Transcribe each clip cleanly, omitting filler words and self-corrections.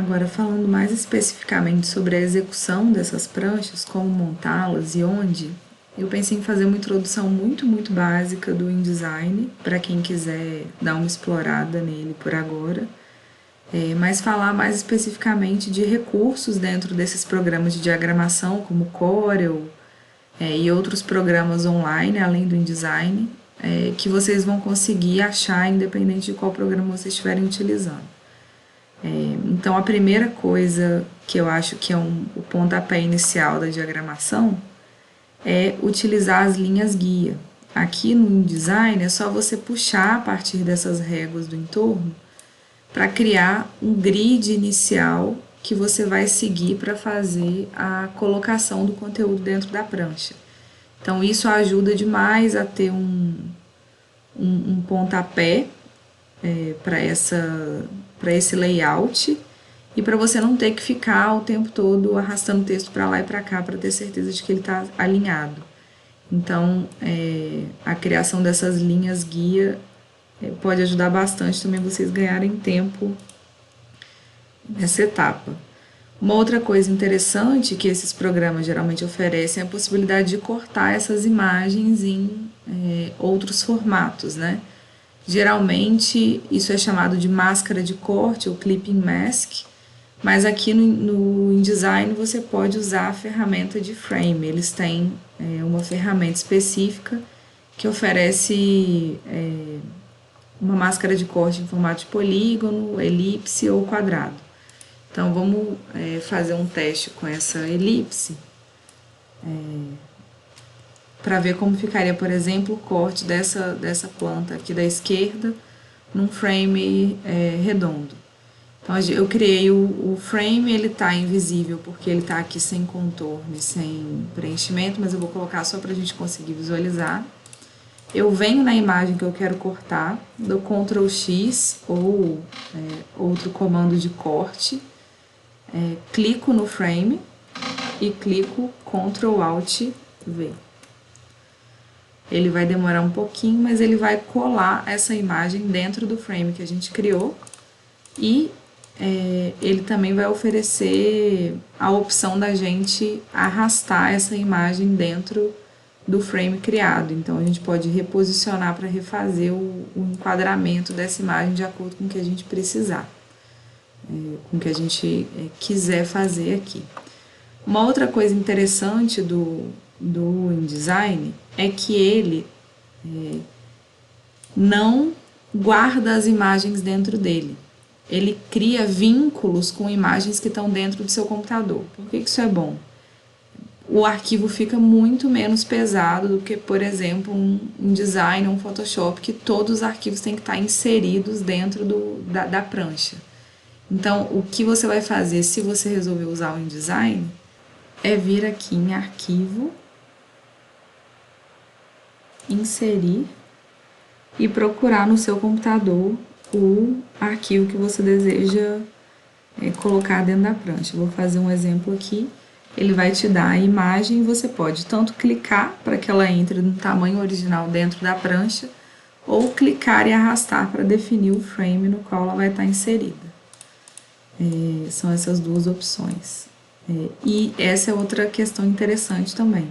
Agora, falando mais especificamente sobre a execução dessas pranchas, como montá-las e onde, eu pensei em fazer uma introdução muito básica do InDesign, para quem quiser dar uma explorada nele por agora, mas falar mais especificamente de recursos dentro desses programas de diagramação, como Corel, e outros programas online, além do InDesign, que vocês vão conseguir achar independente de qual programa vocês estiverem utilizando. Então, a primeira coisa que eu acho que é o pontapé inicial da diagramação é utilizar as linhas guia. Aqui no InDesign é só você puxar a partir dessas réguas do entorno para criar um grid inicial que você vai seguir para fazer a colocação do conteúdo dentro da prancha. Então, isso ajuda demais a ter um pontapé para esse layout e para você não ter que ficar o tempo todo arrastando o texto para lá e para cá para ter certeza de que ele está alinhado. Então, a criação dessas linhas guia pode ajudar bastante também vocês ganharem tempo nessa etapa. Uma outra coisa interessante que esses programas geralmente oferecem é a possibilidade de cortar essas imagens em outros formatos, né? Geralmente isso é chamado de máscara de corte ou clipping mask, mas aqui no InDesign você pode usar a ferramenta de frame. Eles têm uma ferramenta específica que oferece uma máscara de corte em formato de polígono, elipse ou quadrado. Então, vamos fazer um teste com essa elipse para ver como ficaria, por exemplo, o corte dessa planta aqui da esquerda num frame redondo. Então, eu criei o frame, ele está invisível porque ele está aqui sem contorno e sem preenchimento, mas eu vou colocar só para a gente conseguir visualizar. Eu venho na imagem que eu quero cortar, dou Ctrl X ou outro comando de corte, clico no frame e clico Ctrl Alt V. Ele vai demorar um pouquinho, mas ele vai colar essa imagem dentro do frame que a gente criou e ele também vai oferecer a opção da gente arrastar essa imagem dentro do frame criado. Então, a gente pode reposicionar para refazer o enquadramento dessa imagem de acordo com o que a gente precisar, com o que a gente quiser fazer aqui. Uma outra coisa interessante do InDesign é que ele não guarda as imagens dentro dele. Ele cria vínculos com imagens que estão dentro do seu computador. Por que isso é bom? O arquivo fica muito menos pesado do que, por exemplo, um InDesign ou um Photoshop, que todos os arquivos têm que estar inseridos dentro da prancha. Então, o que você vai fazer se você resolver usar o InDesign é vir aqui em Arquivo, Inserir e procurar no seu computador o arquivo que você deseja colocar dentro da prancha. Vou fazer um exemplo aqui. Ele vai te dar a imagem e você pode tanto clicar para que ela entre no tamanho original dentro da prancha, ou clicar e arrastar para definir o frame no qual ela vai estar inserida. São essas duas opções. E essa é outra questão interessante também.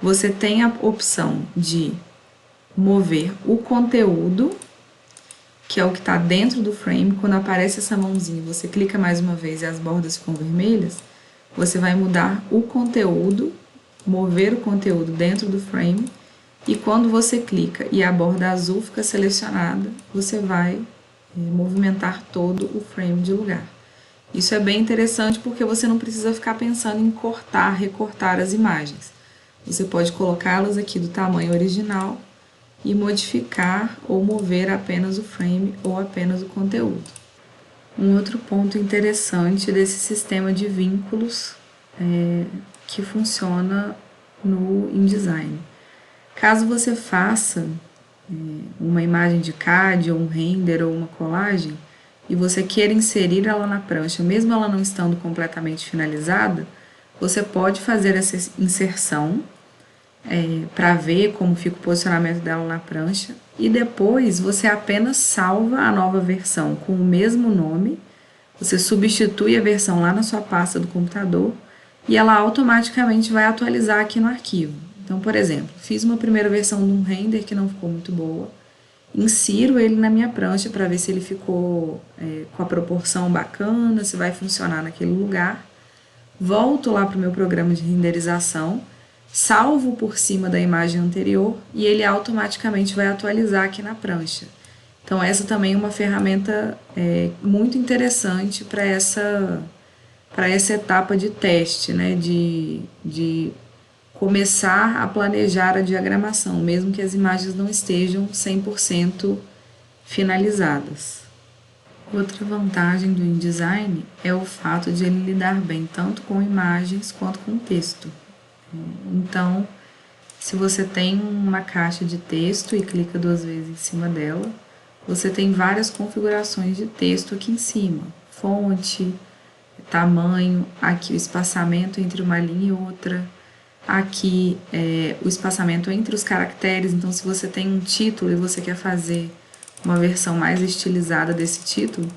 Você tem a opção de mover o conteúdo, que é o que está dentro do frame. Quando aparece essa mãozinha, você clica mais uma vez e as bordas ficam vermelhas, você vai mudar o conteúdo, mover o conteúdo dentro do frame, e quando você clica e a borda azul fica selecionada, você vai movimentar todo o frame de lugar. Isso é bem interessante porque você não precisa ficar pensando em cortar, recortar as imagens. Você pode colocá-las aqui do tamanho original e modificar ou mover apenas o frame ou apenas o conteúdo. Um outro ponto interessante desse sistema de vínculos que funciona no InDesign. Caso você faça uma imagem de CAD ou um render ou uma colagem e você queira inserir ela na prancha, mesmo ela não estando completamente finalizada, você pode fazer essa inserção para ver como fica o posicionamento dela na prancha, e depois você apenas salva a nova versão com o mesmo nome, Você substitui a versão lá na sua pasta do computador e ela automaticamente vai atualizar aqui no arquivo. Então, por exemplo, fiz uma primeira versão de um render que não ficou muito boa, insiro ele na minha prancha para ver se ele ficou com a proporção bacana, se vai funcionar naquele lugar. Volto lá para o meu programa de renderização, salvo por cima da imagem anterior e ele automaticamente vai atualizar aqui na prancha. Então, essa também é uma ferramenta muito interessante para essa etapa de teste, né? De começar a planejar a diagramação, mesmo que as imagens não estejam 100% finalizadas. Outra vantagem do InDesign é o fato de ele lidar bem tanto com imagens quanto com texto. Então, se você tem uma caixa de texto e clica 2 vezes em cima dela, você tem várias configurações de texto aqui em cima. Fonte, tamanho, aqui o espaçamento entre uma linha e outra, aqui o espaçamento entre os caracteres. Então, se você tem um título e você quer fazer uma versão mais estilizada desse título,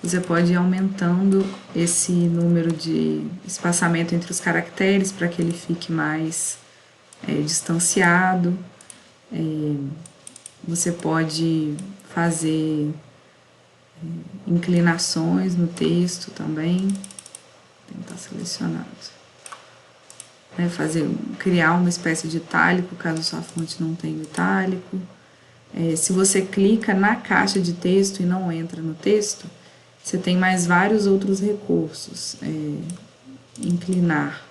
você pode ir aumentando esse número de espaçamento entre os caracteres para que ele fique mais distanciado. Você pode fazer inclinações no texto também, tem que estar selecionado. Criar uma espécie de itálico, caso sua fonte não tenha itálico. Se você clica na caixa de texto e não entra no texto, você tem mais vários outros recursos. Inclinar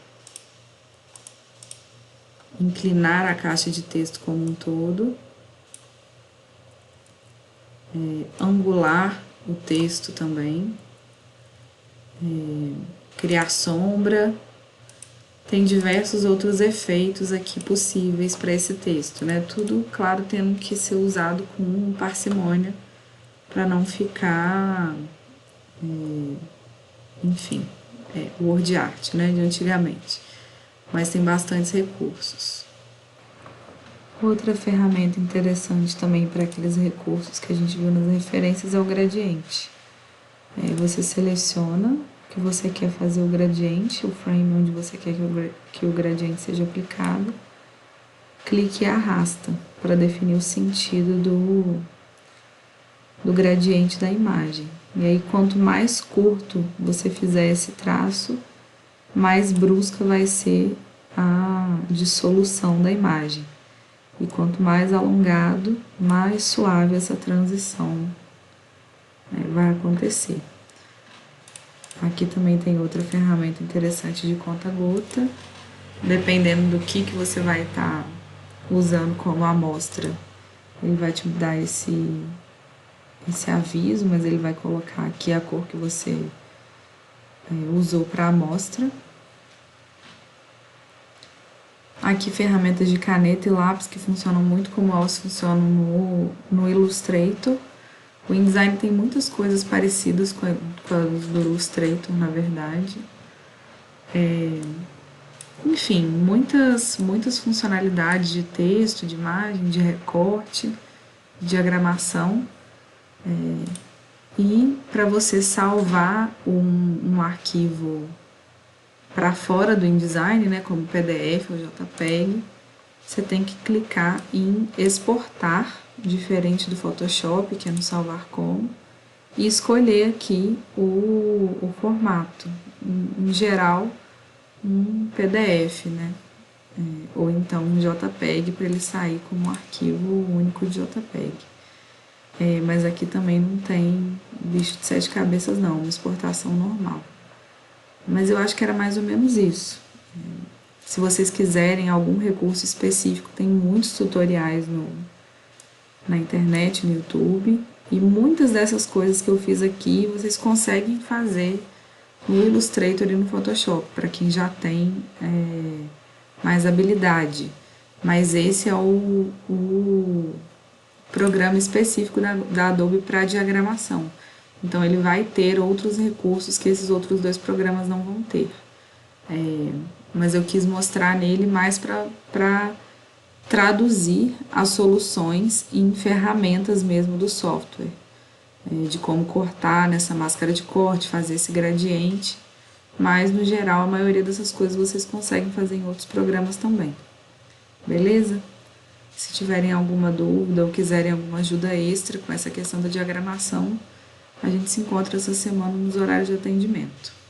a caixa de texto como um todo. Angular o texto também, criar sombra, tem diversos outros efeitos aqui possíveis para esse texto, né? Tudo, claro, tendo que ser usado com parcimônia para não ficar, enfim, word art, né, de antigamente, mas tem bastantes recursos. Outra ferramenta interessante também para aqueles recursos que a gente viu nas referências é o gradiente. Você seleciona que você quer fazer o gradiente, o frame onde você quer que o gradiente seja aplicado, clique e arrasta para definir o sentido do gradiente da imagem. E aí, quanto mais curto você fizer esse traço, mais brusca vai ser a dissolução da imagem. E quanto mais alongado, mais suave essa transição vai acontecer. Aqui também tem outra ferramenta interessante de conta-gota. Dependendo do que você vai estar usando como amostra, ele vai te dar esse aviso, mas ele vai colocar aqui a cor que você usou para a amostra. Aqui as de caneta e lápis que funcionam muito como elas funcionam no Illustrator. O InDesign tem muitas coisas parecidas com as do Illustrator, na verdade. Enfim, muitas funcionalidades de texto, de imagem, de recorte, de diagramação. E para você salvar um arquivo para fora do InDesign, né, como PDF ou JPEG, você tem que clicar em exportar, diferente do Photoshop, que é no salvar como, e escolher aqui o formato, em geral, um PDF, né, ou então um JPEG, para ele sair como um arquivo único de JPEG. Mas aqui também não tem bicho de 7 cabeças não, uma exportação normal. Mas eu acho que era mais ou menos isso. Se vocês quiserem algum recurso específico, tem muitos tutoriais na internet, no YouTube. E muitas dessas coisas que eu fiz aqui, vocês conseguem fazer no Illustrator e no Photoshop, para quem já tem mais habilidade. Mas esse é o programa específico da Adobe para diagramação. Então, ele vai ter outros recursos que esses outros 2 programas não vão ter. Mas eu quis mostrar nele mais para traduzir as soluções em ferramentas mesmo do software. de como cortar nessa máscara de corte, fazer esse gradiente, mas no geral a maioria dessas coisas vocês conseguem fazer em outros programas também, beleza? Se tiverem alguma dúvida ou quiserem alguma ajuda extra com essa questão da diagramação, a gente se encontra essa semana nos horários de atendimento.